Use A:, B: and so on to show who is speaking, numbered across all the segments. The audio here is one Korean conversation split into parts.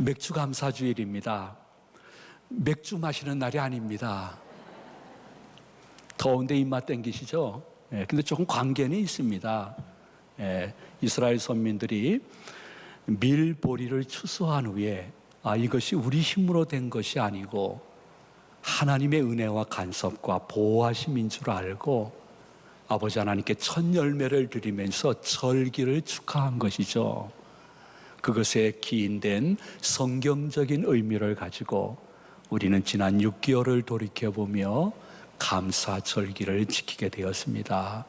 A: 맥주 감사주일입니다. 맥주 마시는 날이 아닙니다. 더운데 입맛 땡기시죠? 근데 조금 관계는 있습니다. 이스라엘 선민들이 밀보리를 추수한 후에 이것이 우리 힘으로 된 것이 아니고 하나님의 은혜와 간섭과 보호하심인 줄 알고 아버지 하나님께 첫 열매를 드리면서 절기를 축하한 것이죠. 그것에 기인된 성경적인 의미를 가지고 우리는 지난 6개월을 돌이켜보며 감사 절기를 지키게 되었습니다.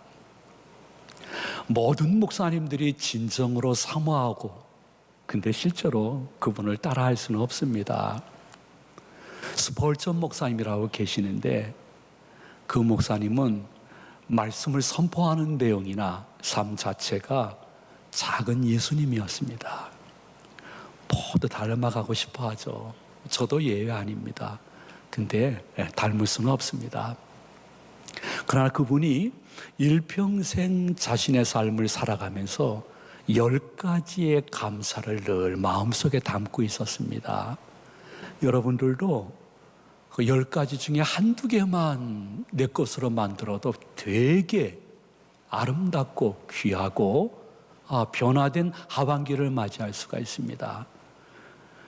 A: 모든 목사님들이 진정으로 사모하고 근데 실제로 그분을 따라할 수는 없습니다. 스폴전 목사님이라고 계시는데 그 목사님은 말씀을 선포하는 내용이나 삶 자체가 작은 예수님이었습니다. 모두 닮아가고 싶어 하죠. 저도 예외 아닙니다. 근데 닮을 수는 없습니다. 그러나 그분이 일평생 자신의 삶을 살아가면서 10가지의 감사를 늘 마음속에 담고 있었습니다. 여러분들도 그 10가지 중에 한두 개만 내 것으로 만들어도 되게 아름답고 귀하고 변화된 하반기를 맞이할 수가 있습니다.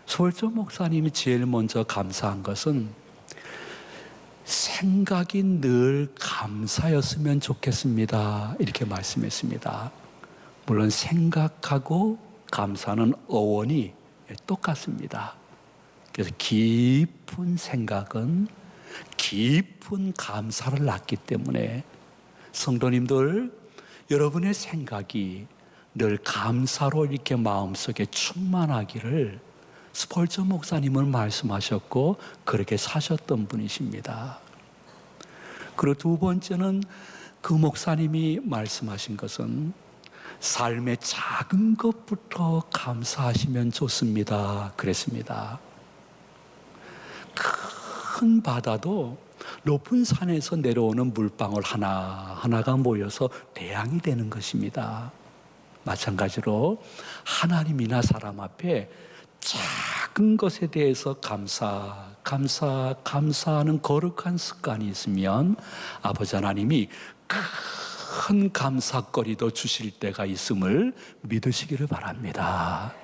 A: 소월전 목사님이 제일 먼저 감사한 것은 생각이 늘 감사였으면 좋겠습니다. 이렇게 말씀했습니다. 물론 생각하고 감사는 어원이 똑같습니다. 그래서 깊은 생각은 깊은 감사를 낳기 때문에 성도님들, 여러분의 생각이 늘 감사로 이렇게 마음속에 충만하기를 스폴전 목사님은 말씀하셨고 그렇게 사셨던 분이십니다. 그리고 두 번째는 그 목사님이 말씀하신 것은 삶의 작은 것부터 감사하시면 좋습니다. 그랬습니다. 큰 바다도 높은 산에서 내려오는 물방울 하나하나가 모여서 대양이 되는 것입니다. 마찬가지로 하나님이나 사람 앞에 작은 것에 대해서 감사하는 거룩한 습관이 있으면 아버지 하나님이 큰 감사거리도 주실 때가 있음을 믿으시기를 바랍니다.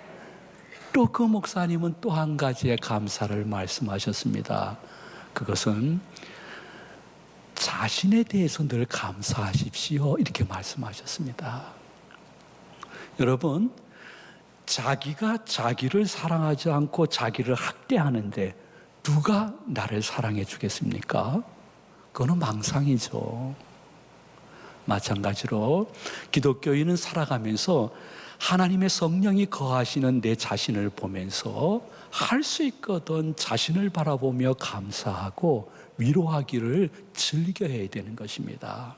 A: 또 그 목사님은 또 한 가지의 감사를 말씀하셨습니다. 그것은 자신에 대해서 늘 감사하십시오. 이렇게 말씀하셨습니다. 여러분, 자기가 자기를 사랑하지 않고 자기를 학대하는데 누가 나를 사랑해 주겠습니까? 그거는 망상이죠. 마찬가지로 기독교인은 살아가면서 하나님의 성령이 거하시는 내 자신을 보면서 할 수 있거든 자신을 바라보며 감사하고 위로하기를 즐겨야 되는 것입니다.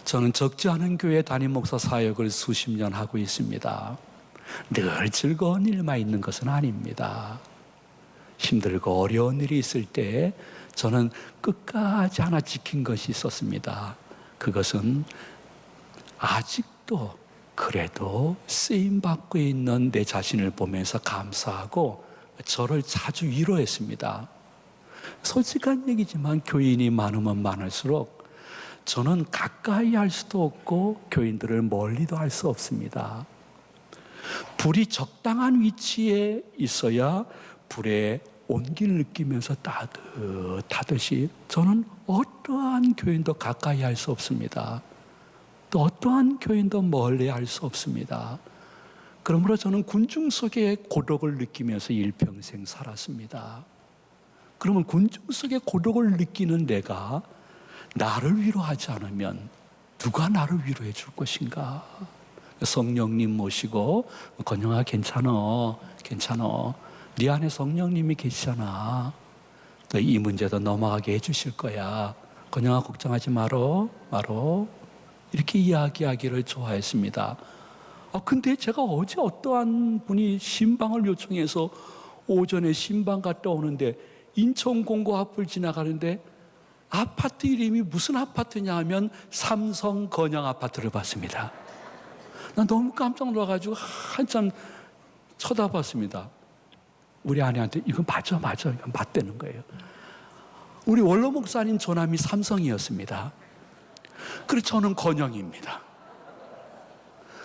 A: 저는 적지 않은 교회 담임 목사 사역을 수십 년 하고 있습니다. 늘 즐거운 일만 있는 것은 아닙니다. 힘들고 어려운 일이 있을 때 저는 끝까지 하나 지킨 것이 있었습니다. 그것은 아직도 그래도 쓰임받고 있는 내 자신을 보면서 감사하고 저를 자주 위로했습니다. 솔직한 얘기지만 교인이 많으면 많을수록 저는 가까이 할 수도 없고 교인들을 멀리도 할 수 없습니다. 불이 적당한 위치에 있어야 불의 온기를 느끼면서 따뜻하듯이 저는 어떠한 교인도 가까이 할 수 없습니다. 또 어떠한 교인도 멀리 할 수 없습니다. 그러므로 저는 군중 속의 고독을 느끼면서 일평생 살았습니다. 그러면 군중 속의 고독을 느끼는 내가 나를 위로하지 않으면 누가 나를 위로해 줄 것인가? 성령님 모시고 건영아 괜찮어 네 안에 성령님이 계시잖아. 또 이 문제도 넘어가게 해주실 거야. 건영아 걱정하지 마로 이렇게 이야기하기를 좋아했습니다. 근데 제가 어제 어떠한 분이 신방을 요청해서 오전에 신방 갔다 오는데 인천공고 앞을 지나가는데 아파트 이름이 무슨 아파트냐 하면 삼성 건영 아파트를 봤습니다. 난 너무 깜짝 놀라가지고 한참 쳐다봤습니다. 우리 아내한테 이건 맞아, 이건 맞다는 거예요. 우리 원로 목사님 조남이 삼성이었습니다. 그래서 저는 건영입니다.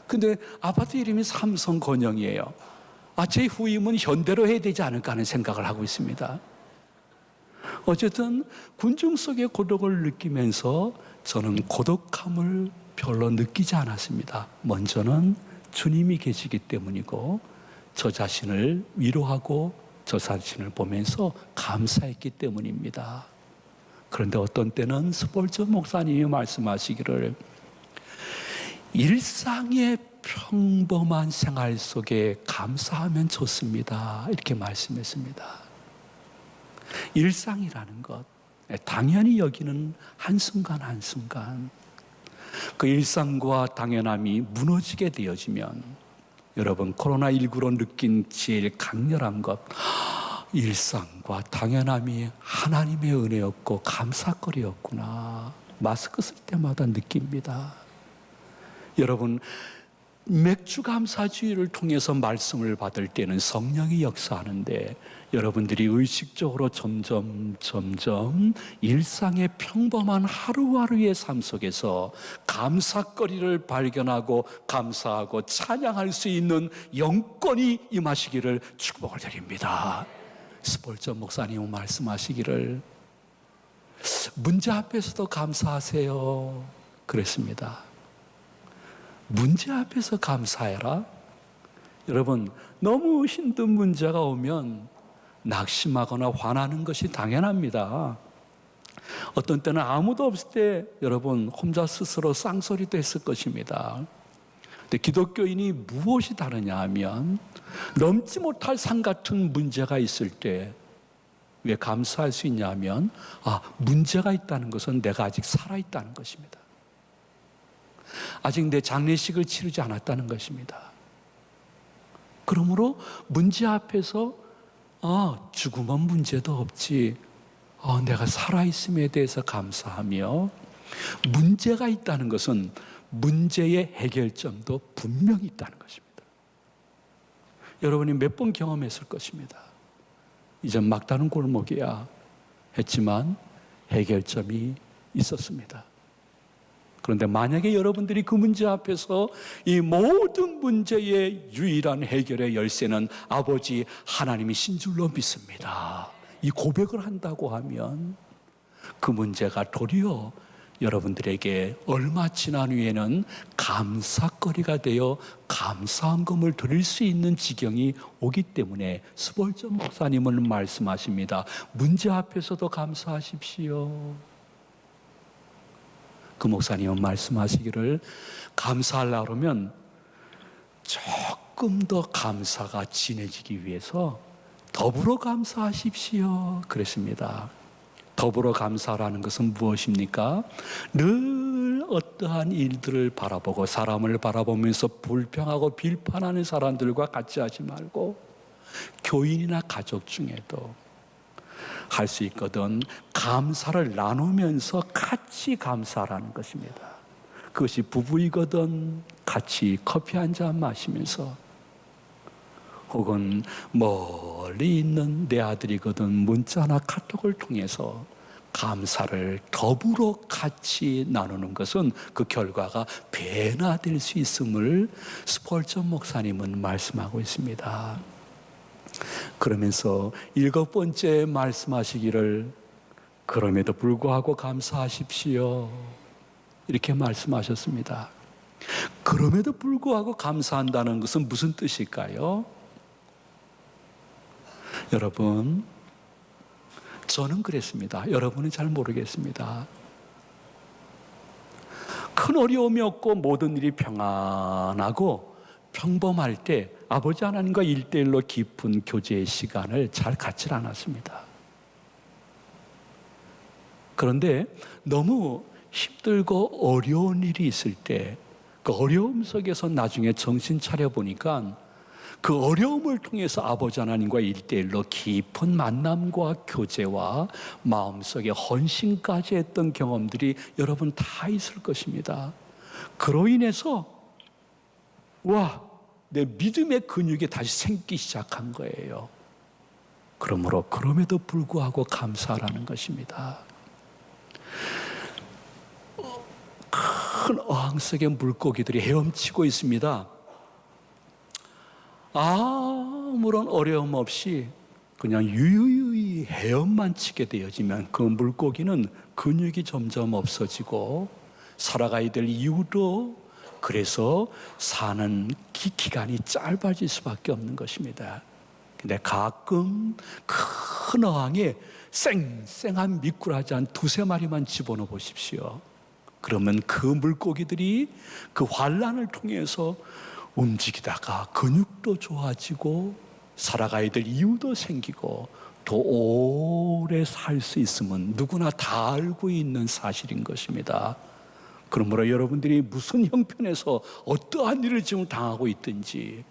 A: 근데 아파트 이름이 삼성 건영이에요. 제 후임은 현대로 해야 되지 않을까 하는 생각을 하고 있습니다. 어쨌든 군중 속의 고독을 느끼면서 저는 고독함을 별로 느끼지 않았습니다. 먼저는 주님이 계시기 때문이고 저 자신을 위로하고 저 자신을 보면서 감사했기 때문입니다. 그런데 어떤 때는 스폴저 목사님이 말씀하시기를 일상의 평범한 생활 속에 감사하면 좋습니다. 이렇게 말씀했습니다. 일상이라는 것, 당연히 여기는 한순간 한순간 그 일상과 당연함이 무너지게 되어지면 여러분 코로나19로 느낀 제일 강렬한 것, 일상과 당연함이 하나님의 은혜였고 감사거리였구나. 마스크 쓸 때마다 느낍니다. 여러분 맥주 감사주의를 통해서 말씀을 받을 때는 성령이 역사하는데 여러분들이 의식적으로 점점 일상의 평범한 하루하루의 삶 속에서 감사거리를 발견하고 감사하고 찬양할 수 있는 영권이 임하시기를 축복을 드립니다. 스폴저 목사님 말씀하시기를 문제 앞에서도 감사하세요 그랬습니다. 문제 앞에서 감사해라. 여러분 너무 힘든 문제가 오면 낙심하거나 화나는 것이 당연합니다. 어떤 때는 아무도 없을 때 여러분 혼자 스스로 쌍소리도 했을 것입니다. 근데 기독교인이 무엇이 다르냐 하면 넘지 못할 산 같은 문제가 있을 때 왜 감사할 수 있냐 하면 문제가 있다는 것은 내가 아직 살아있다는 것입니다. 아직 내 장례식을 치르지 않았다는 것입니다. 그러므로 문제 앞에서 죽음은 문제도 없지, 내가 살아있음에 대해서 감사하며 문제가 있다는 것은 문제의 해결점도 분명히 있다는 것입니다. 여러분이 몇 번 경험했을 것입니다. 이제 막다른 골목이야 했지만 해결점이 있었습니다. 그런데 만약에 여러분들이 그 문제 앞에서 이 모든 문제의 유일한 해결의 열쇠는 아버지 하나님이신 줄로 믿습니다. 이 고백을 한다고 하면 그 문제가 도리어 여러분들에게 얼마 지난 후에는 감사거리가 되어 감사한금을 드릴 수 있는 지경이 오기 때문에 스폴저 목사님은 말씀하십니다. 문제 앞에서도 감사하십시오. 그 목사님은 말씀하시기를 감사하려고 하면 조금 더 감사가 진해지기 위해서 더불어 감사하십시오 그랬습니다. 더불어 감사라는 것은 무엇입니까? 늘 어떠한 일들을 바라보고 사람을 바라보면서 불평하고 비판하는 사람들과 같이 하지 말고 교인이나 가족 중에도 할 수 있거든 감사를 나누면서 같이 감사라는 것입니다. 그것이 부부이거든 같이 커피 한 잔 마시면서, 혹은 멀리 있는 내 아들이거든 문자나 카톡을 통해서 감사를 더불어 같이 나누는 것은 그 결과가 배나 될 수 있음을 스폴저 목사님은 말씀하고 있습니다. 그러면서 7번째 말씀하시기를 그럼에도 불구하고 감사하십시오 이렇게 말씀하셨습니다. 그럼에도 불구하고 감사한다는 것은 무슨 뜻일까요? 여러분, 저는 그랬습니다. 여러분은 잘 모르겠습니다. 큰 어려움이 없고 모든 일이 평안하고 평범할 때 아버지 하나님과 1:1로 깊은 교제의 시간을 잘 갖지 않았습니다. 그런데 너무 힘들고 어려운 일이 있을 때 그 어려움 속에서 나중에 정신 차려보니까 그 어려움을 통해서 아버지 하나님과 1:1로 깊은 만남과 교제와 마음속에 헌신까지 했던 경험들이 여러분 다 있을 것입니다. 그로 인해서 내 믿음의 근육이 다시 생기 시작한 거예요. 그러므로 그럼에도 불구하고 감사하라는 것입니다. 큰 어항 속에 물고기들이 헤엄치고 있습니다. 아무런 어려움 없이 그냥 유유히 헤엄만 치게 되어지면 그 물고기는 근육이 점점 없어지고 살아가야 될 이유도, 그래서 사는 기간이 짧아질 수밖에 없는 것입니다. 근데 가끔 큰 어항에 쌩쌩한 미꾸라지 한 두세 마리만 집어넣어 보십시오. 그러면 그 물고기들이 그 환란을 통해서 움직이다가 근육도 좋아지고 살아가야 될 이유도 생기고 더 오래 살 수 있음은 누구나 다 알고 있는 사실인 것입니다. 그러므로 여러분들이 무슨 형편에서 어떠한 일을 지금 당하고 있든지,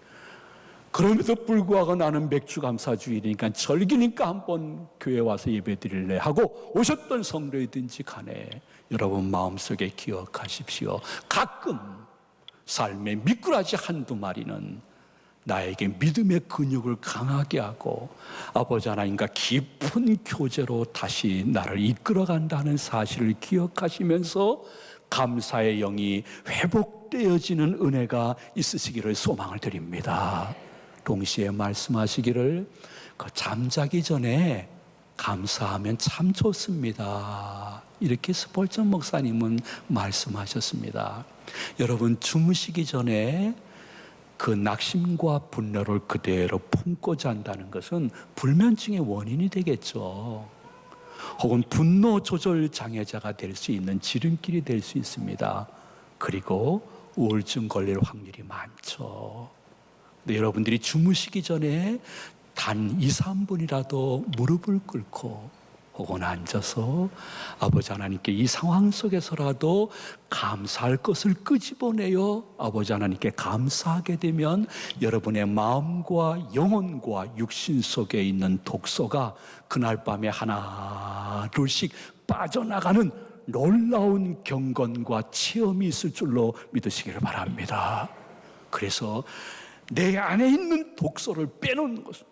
A: 그럼에도 불구하고 나는 맥주감사주일이니까 절기니까 한번 교회 와서 예배드릴래 하고 오셨던 성도이든지 간에 여러분 마음속에 기억하십시오. 가끔 삶의 미꾸라지 한두 마리는 나에게 믿음의 근육을 강하게 하고 아버지 하나님과 깊은 교제로 다시 나를 이끌어간다는 사실을 기억하시면서 감사의 영이 회복되어지는 은혜가 있으시기를 소망을 드립니다. 동시에 말씀하시기를 잠자기 전에 감사하면 참 좋습니다. 이렇게 스폴전 목사님은 말씀하셨습니다. 여러분, 주무시기 전에 그 낙심과 분노를 그대로 품고 잔다는 것은 불면증의 원인이 되겠죠. 혹은 분노 조절 장애자가 될 수 있는 지름길이 될 수 있습니다. 그리고 우울증 걸릴 확률이 많죠. 근데 여러분들이 주무시기 전에 단 2, 3분이라도 무릎을 꿇고 혹은 앉아서 아버지 하나님께 이 상황 속에서라도 감사할 것을 끄집어내어 아버지 하나님께 감사하게 되면 여러분의 마음과 영혼과 육신 속에 있는 독소가 그날 밤에 하나 둘씩 빠져나가는 놀라운 경건과 체험이 있을 줄로 믿으시기를 바랍니다. 그래서 내 안에 있는 독소를 빼놓는 것은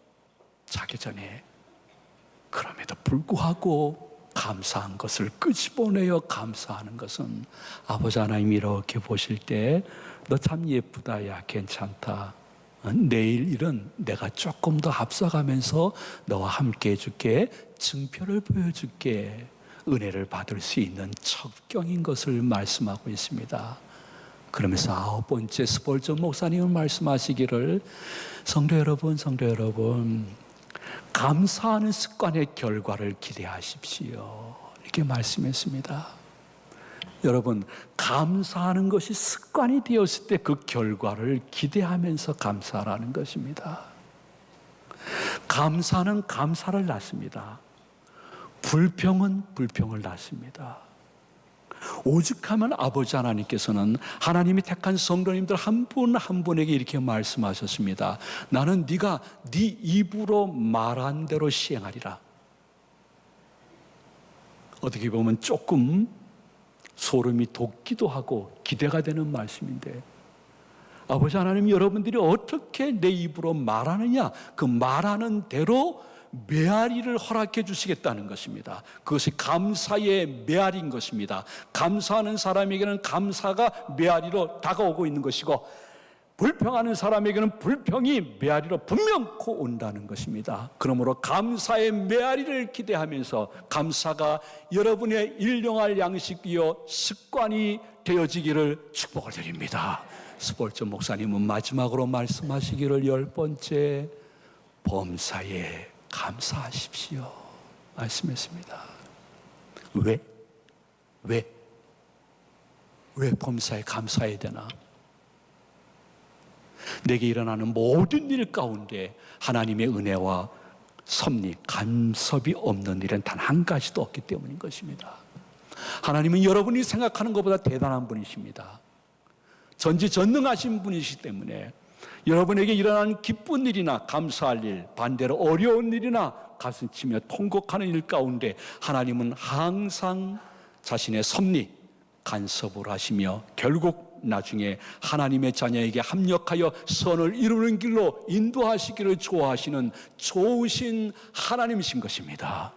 A: 자기 전에 그럼에도 불구하고 감사한 것을 끄집어내어 감사하는 것은 아버지 하나님이 이렇게 보실 때 너 참 예쁘다, 야 괜찮다, 내일 일은 내가 조금 더 앞서가면서 너와 함께 해줄게, 증표를 보여줄게, 은혜를 받을 수 있는 첩경인 것을 말씀하고 있습니다. 그러면서 9번째 스폴전 목사님은 말씀하시기를 성도 여러분, 감사하는 습관의 결과를 기대하십시오. 이렇게 말씀했습니다. 여러분, 감사하는 것이 습관이 되었을 때 그 결과를 기대하면서 감사하라는 것입니다. 감사는 감사를 낳습니다. 불평은 불평을 낳습니다. 오죽하면 아버지 하나님께서는 하나님이 택한 성도님들 한 분 한 분에게 이렇게 말씀하셨습니다. 나는 네가 네 입으로 말한 대로 시행하리라. 어떻게 보면 조금 소름이 돋기도 하고 기대가 되는 말씀인데, 아버지 하나님, 여러분들이 어떻게 내 입으로 말하느냐, 그 말하는 대로 메아리를 허락해 주시겠다는 것입니다. 그것이 감사의 메아리인 것입니다. 감사하는 사람에게는 감사가 메아리로 다가오고 있는 것이고, 불평하는 사람에게는 불평이 메아리로 분명코 온다는 것입니다. 그러므로 감사의 메아리를 기대하면서 감사가 여러분의 일용할 양식이요 습관이 되어지기를 축복을 드립니다. 스폴전 목사님은 마지막으로 말씀하시기를 10번째, 범사에 감사하십시오 말씀했습니다. 왜 범사에 감사해야 되나? 내게 일어나는 모든 일 가운데 하나님의 은혜와 섭리, 간섭이 없는 일은 단 한 가지도 없기 때문인 것입니다. 하나님은 여러분이 생각하는 것보다 대단한 분이십니다. 전지전능하신 분이시기 때문에 여러분에게 일어나는 기쁜 일이나 감사할 일, 반대로 어려운 일이나 가슴치며 통곡하는 일 가운데 하나님은 항상 자신의 섭리, 간섭을 하시며 결국 나중에 하나님의 자녀에게 합력하여 선을 이루는 길로 인도하시기를 좋아하시는 좋으신 하나님이신 것입니다.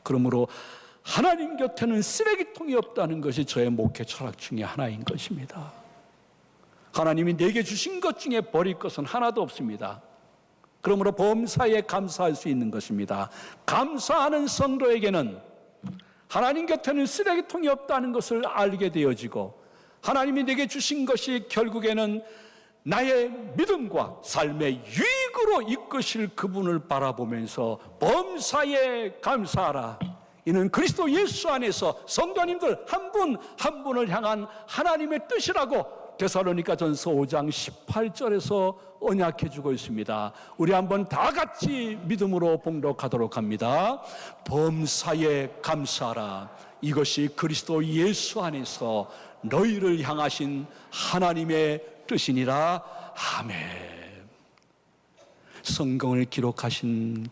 A: 그러므로 하나님 곁에는 쓰레기통이 없다는 것이 저의 목회 철학 중에 하나인 것입니다. 하나님이 내게 주신 것 중에 버릴 것은 하나도 없습니다. 그러므로 범사에 감사할 수 있는 것입니다. 감사하는 성도에게는 하나님 곁에는 쓰레기통이 없다는 것을 알게 되어지고, 하나님이 내게 주신 것이 결국에는 나의 믿음과 삶의 유익으로 이끄실 그분을 바라보면서 범사에 감사하라. 이는 그리스도 예수 안에서 성도님들 한 분 한 분을 향한 하나님의 뜻이라고 데살로니가전서 5장 18절에서 언약해 주고 있습니다. 우리 한번 다 같이 믿음으로 봉독하도록 합니다. 범사에 감사하라. 이것이 그리스도 예수 안에서 너희를 향하신 하나님의 뜻이니라. 아멘. 성경을 기록하신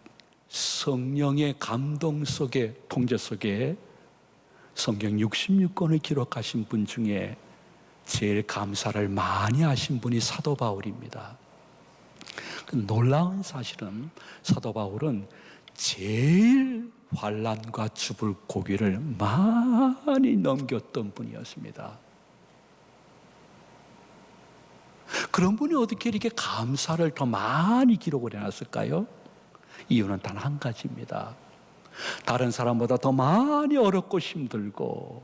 A: 성령의 감동 속에, 통제 속에 성경 66권을 기록하신 분 중에 제일 감사를 많이 하신 분이 사도 바울입니다. 놀라운 사실은 사도 바울은 제일 환난과 죽을 고비를 많이 넘겼던 분이었습니다. 그런 분이 어떻게 이렇게 감사를 더 많이 기록을 해놨을까요? 이유는 단 한 가지입니다. 다른 사람보다 더 많이 어렵고 힘들고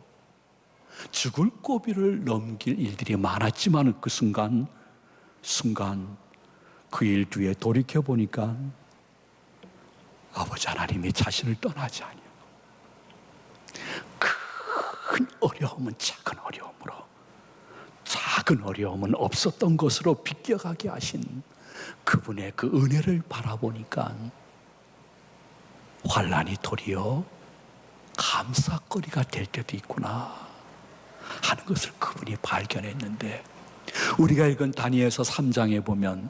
A: 죽을 고비를 넘길 일들이 많았지만 그 순간 그 일 뒤에 돌이켜보니까 아버지 하나님이 자신을 떠나지 아니하고 큰 어려움은 작은 어려움으로, 작은 어려움은 없었던 것으로 비껴가게 하신 그분의 그 은혜를 바라보니까 환난이 도리어 감사거리가 될 때도 있구나 하는 것을 그분이 발견했는데, 우리가 읽은 다니엘서 3장에 보면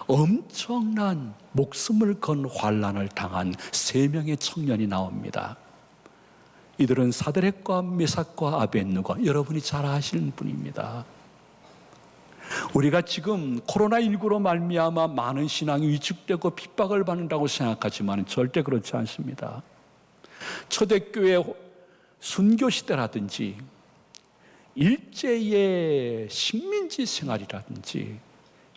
A: 엄청난 목숨을 건 환난을 당한 3명의 청년이 나옵니다. 이들은 사드락과 메삭과 아벳느고, 여러분이 잘 아시는 분입니다. 우리가 지금 코로나19로 말미암아 많은 신앙이 위축되고 핍박을 받는다고 생각하지만 절대 그렇지 않습니다. 초대교회 순교 시대라든지 일제의 식민지 생활이라든지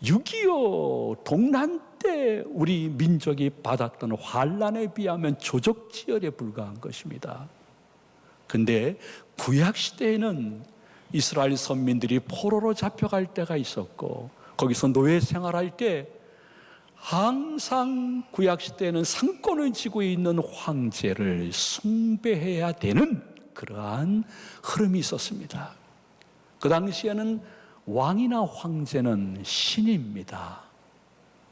A: 6.25 동란 때 우리 민족이 받았던 환난에 비하면 조적지열에 불과한 것입니다. 근데 구약 시대에는 이스라엘 선민들이 포로로 잡혀갈 때가 있었고, 거기서 노예 생활할 때 항상 구약 시대에는 상권을 쥐고 있는 황제를 숭배해야 되는 그러한 흐름이 있었습니다. 그 당시에는 왕이나 황제는 신입니다.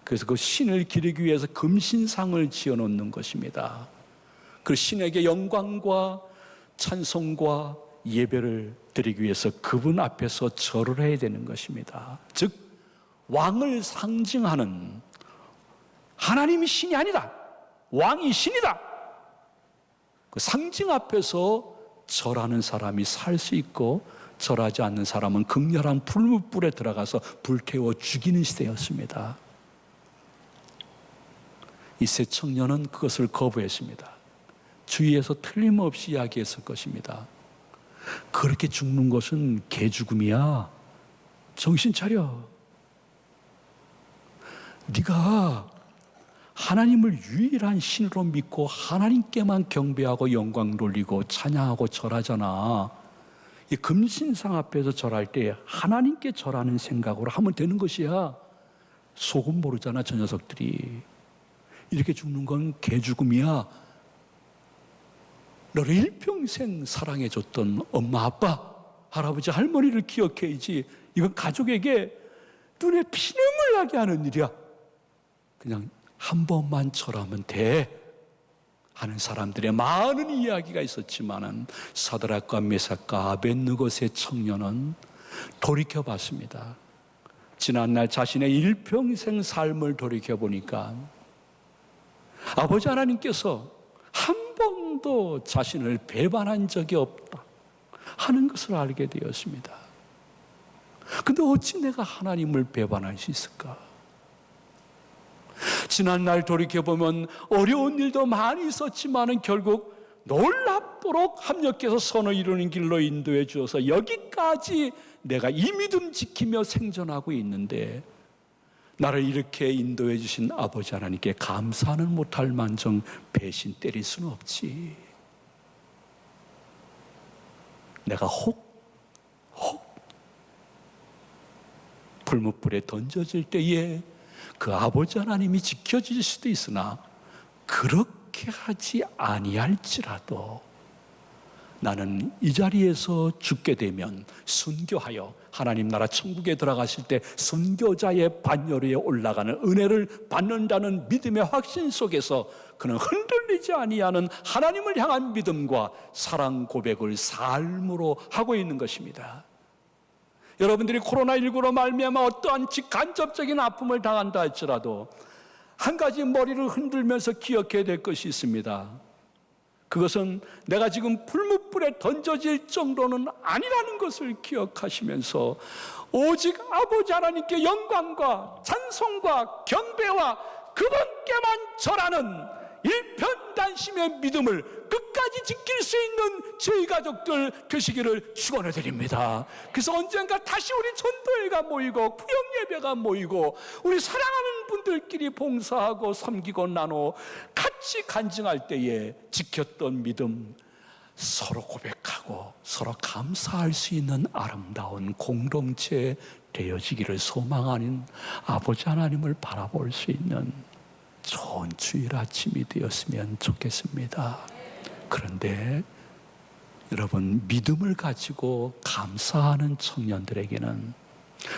A: 그래서 그 신을 기리기 위해서 금신상을 지어놓는 것입니다. 그 신에게 영광과 찬송과 예배를 드리기 위해서 그분 앞에서 절을 해야 되는 것입니다. 즉 왕을 상징하는, 하나님이 신이 아니다, 왕이 신이다, 그 상징 앞에서 절하는 사람이 살 수 있고, 절하지 않는 사람은 극렬한 불물불에 들어가서 불태워 죽이는 시대였습니다. 이 세 청년은 그것을 거부했습니다. 주위에서 틀림없이 이야기했을 것입니다. 그렇게 죽는 것은 개죽음이야. 정신 차려. 네가 하나님을 유일한 신으로 믿고 하나님께만 경배하고 영광 돌리고 찬양하고 절하잖아. 이 금신상 앞에서 절할 때 하나님께 절하는 생각으로 하면 되는 것이야. 속은 모르잖아, 저 녀석들이. 이렇게 죽는 건 개죽음이야. 너를 일평생 사랑해줬던 엄마, 아빠, 할아버지, 할머니를 기억해야지. 이건 가족에게 눈에 피눈물 나게 하는 일이야. 그냥 한 번만 절하면 돼 하는 사람들의 많은 이야기가 있었지만, 사드락과 메삭과 아벳느고 세 청년은 돌이켜봤습니다. 지난날 자신의 일평생 삶을 돌이켜보니까 아버지 하나님께서 한 번도 자신을 배반한 적이 없다 하는 것을 알게 되었습니다. 근데 어찌 내가 하나님을 배반할 수 있을까? 지난날 돌이켜보면 어려운 일도 많이 있었지만 결국 놀랍도록 합력해서 선을 이루는 길로 인도해 주어서 여기까지 내가 이 믿음 지키며 생존하고 있는데, 나를 이렇게 인도해 주신 아버지 하나님께 감사는 못할 만정 배신 때릴 수는 없지. 내가 혹 불못불에 던져질 때에 그 아버지 하나님이 지켜주실 수도 있으나, 그렇게 하지 아니할지라도 나는 이 자리에서 죽게 되면 순교하여 하나님 나라 천국에 들어가실 때 순교자의 반열에 올라가는 은혜를 받는다는 믿음의 확신 속에서 그는 흔들리지 아니하는 하나님을 향한 믿음과 사랑 고백을 삶으로 하고 있는 것입니다. 여러분들이 코로나19로 말미암아 어떠한 간접적인 아픔을 당한다 할지라도 한 가지 머리를 흔들면서 기억해야 될 것이 있습니다. 그것은 내가 지금 불못불에 던져질 정도는 아니라는 것을 기억하시면서 오직 아버지 하나님께 영광과 찬송과 경배와 그분께만 절하는 일편단심의 믿음을 끝까지 지킬 수 있는 저희 가족들 되시기를 축원해 드립니다. 그래서 언젠가 다시 우리 전도회가 모이고 구역예배가 모이고 우리 사랑하는 분들끼리 봉사하고 섬기고 나눠 같이 간증할 때에 지켰던 믿음, 서로 고백하고 서로 감사할 수 있는 아름다운 공동체 되어지기를 소망하는 아버지 하나님을 바라볼 수 있는 좋은 주일 아침이 되었으면 좋겠습니다. 그런데 여러분, 믿음을 가지고 감사하는 청년들에게는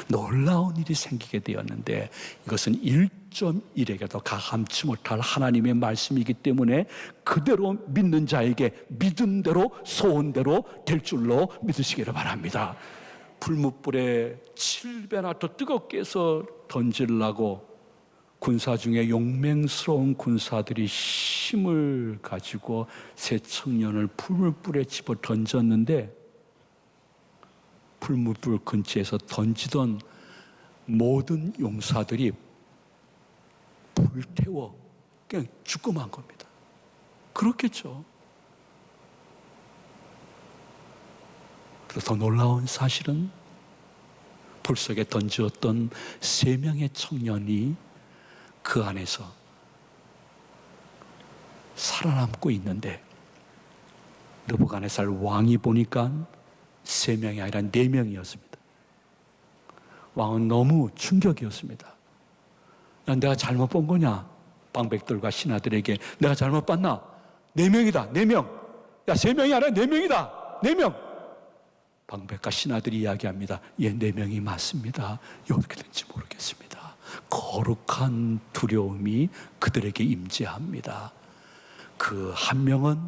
A: 놀라운 일이 생기게 되었는데, 이것은 1.1에게도 가감치 못할 하나님의 말씀이기 때문에 그대로 믿는 자에게 믿음대로 소원대로 될 줄로 믿으시기를 바랍니다. 불못불에 7배나 더 뜨겁게 해서 던지려고 군사 중에 용맹스러운 군사들이 힘을 가지고 세 청년을 풀물불에 집어 던졌는데, 풀물불 근처에서 던지던 모든 용사들이 불태워 그냥 죽고 만 겁니다. 그렇겠죠. 그래서 더 놀라운 사실은 불 속에 던지었던 3명의 청년이 그 안에서 살아남고 있는데, 느부갓네살 왕이 보니까 3명이 아니라 4명이었습니다. 왕은 너무 충격이었습니다. 야, 내가 잘못 본 거냐? 방백들과 신하들에게 내가 잘못 봤나? 4명이다, 4명. 야, 3명이 아니라 4명이다, 4명. 방백과 신하들이 이야기합니다. 예, 4명이 맞습니다. 어떻게 된지 모르겠습니다. 거룩한 두려움이 그들에게 임재합니다. 그 한 명은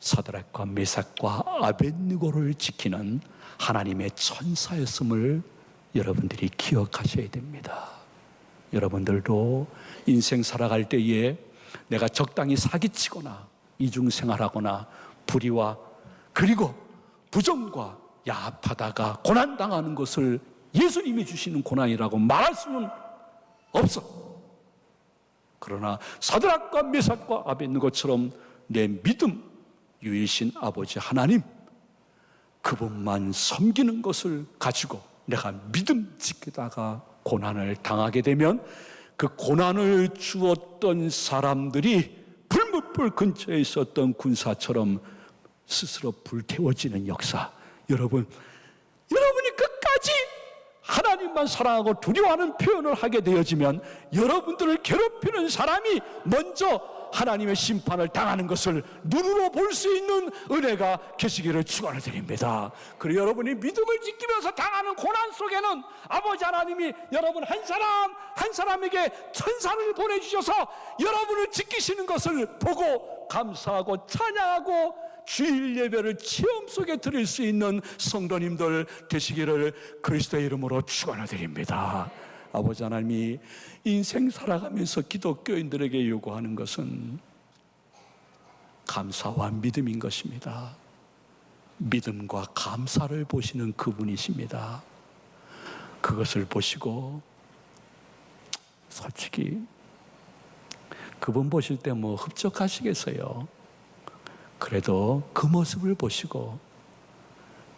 A: 사드락과 메삭과 아벳느고를 지키는 하나님의 천사였음을 여러분들이 기억하셔야 됩니다. 여러분들도 인생 살아갈 때에 내가 적당히 사기치거나 이중생활하거나 불의와 그리고 부정과 야합하다가 고난당하는 것을 예수님이 주시는 고난이라고 말할 수는 없어. 그러나 사드락과 메삭과 아벳느고처럼 내 믿음 유일신 아버지 하나님, 그분만 섬기는 것을 가지고 내가 믿음 지키다가 고난을 당하게 되면 그 고난을 주었던 사람들이 불못불 근처에 있었던 군사처럼 스스로 불태워지는 역사. 여러분이 끝까지 하나님만 사랑하고 두려워하는 표현을 하게 되어지면 여러분들을 괴롭히는 사람이 먼저 하나님의 심판을 당하는 것을 눈으로 볼 수 있는 은혜가 계시기를 축원을 드립니다. 그리고 여러분이 믿음을 지키면서 당하는 고난 속에는 아버지 하나님이 여러분 한 사람 한 사람에게 천사를 보내주셔서 여러분을 지키시는 것을 보고 감사하고 찬양하고 주일 예배를 체험 속에 드릴 수 있는 성도님들 되시기를 그리스도의 이름으로 축원을 드립니다. 아버지 하나님이 인생 살아가면서 기독교인들에게 요구하는 것은 감사와 믿음인 것입니다. 믿음과 감사를 보시는 그분이십니다. 그것을 보시고 솔직히 그분 보실 때 뭐 흡족하시겠어요? 그래도 그 모습을 보시고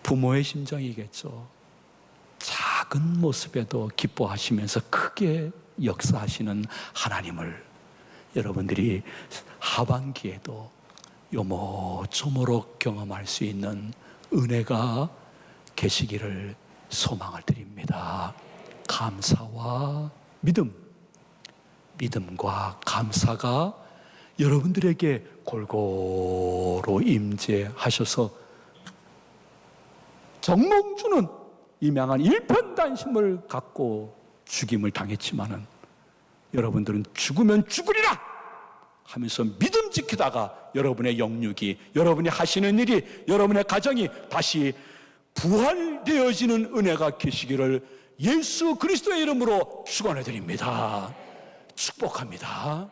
A: 부모의 심정이겠죠. 작은 모습에도 기뻐하시면서 크게 역사하시는 하나님을 여러분들이 하반기에도 요모조모록 경험할 수 있는 은혜가 계시기를 소망을 드립니다. 감사와 믿음과 감사가 여러분들에게 골고루 임재하셔서 정몽주는 이명한 일편단심을 갖고 죽임을 당했지만은 여러분들은 죽으면 죽으리라 하면서 믿음 지키다가 여러분의 영육이, 여러분이 하시는 일이, 여러분의 가정이 다시 부활되어지는 은혜가 계시기를 예수 그리스도의 이름으로 축원해 드립니다. 축복합니다.